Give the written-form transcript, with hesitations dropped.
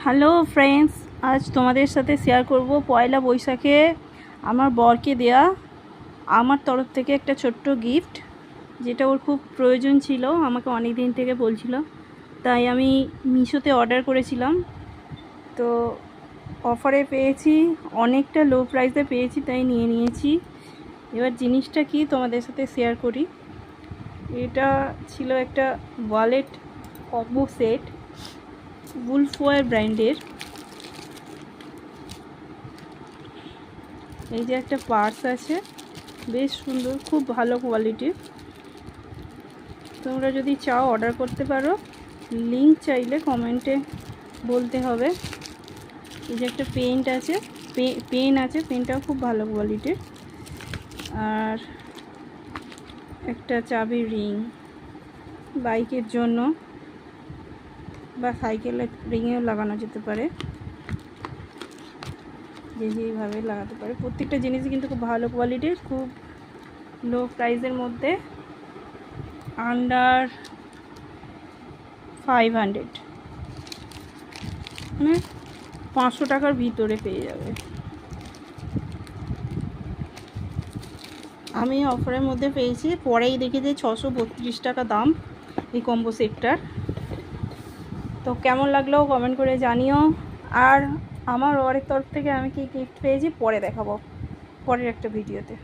Hello friends, আজ তোমাদের সাথে শেয়ার করব পয়লা বৈশাখে আমার বরকে দেয়া আমার তরফ থেকে একটা ছোট্ট গিফট, যেটা ওর খুব প্রয়োজন ছিল। আমাকে অনেক দিন থেকে বলছিল, তাই আমি মিশোতে অর্ডার করেছিলাম। তো অফারে পেয়েছি, অনেকটা লো প্রাইসে পেয়েছি, তাই নিয়ে নিয়েছি। এবার জিনিসটা কি তোমাদের সাথে শেয়ার করি। এটা ছিল একটা ওয়ালেট কম্বো সেট, উলফওয়্যার ব্র্যান্ডের। এই যে একটা পার্স আছে, বেশ সুন্দর, খুব ভালো কোয়ালিটির। তোমরা যদি চাও অর্ডার করতে পারো, লিংক চাইলে কমেন্টে বলতে হবে। এই যে একটা পেন্ট আছে, পেন আছে, পেনটাও খুব ভালো কোয়ালিটির। আর একটা চাবির রিং, বাইকের জন্য বা সাইকেলের রিংয়েও লাগানো যেতে পারে, যেইভাবে লাগাতে পারে। প্রত্যেকটা জিনিসই কিন্তু খুব ভালো কোয়ালিটির, খুব লো প্রাইসের মধ্যে, আন্ডার 500, মানে 500 টাকার ভিতরে পেয়ে যাবে। আমি অফারের মধ্যে পেয়েছি, পরেই দেখি যে 632 টাকা দাম এই কম্বো সেটটার। তো কেমন লাগলো কমেন্ট করে জানিও। আর আমার ওয়ারের তরফ থেকে আমি কি গিফট পেয়েছি পরে দেখাবো, পরের একটা ভিডিওতে।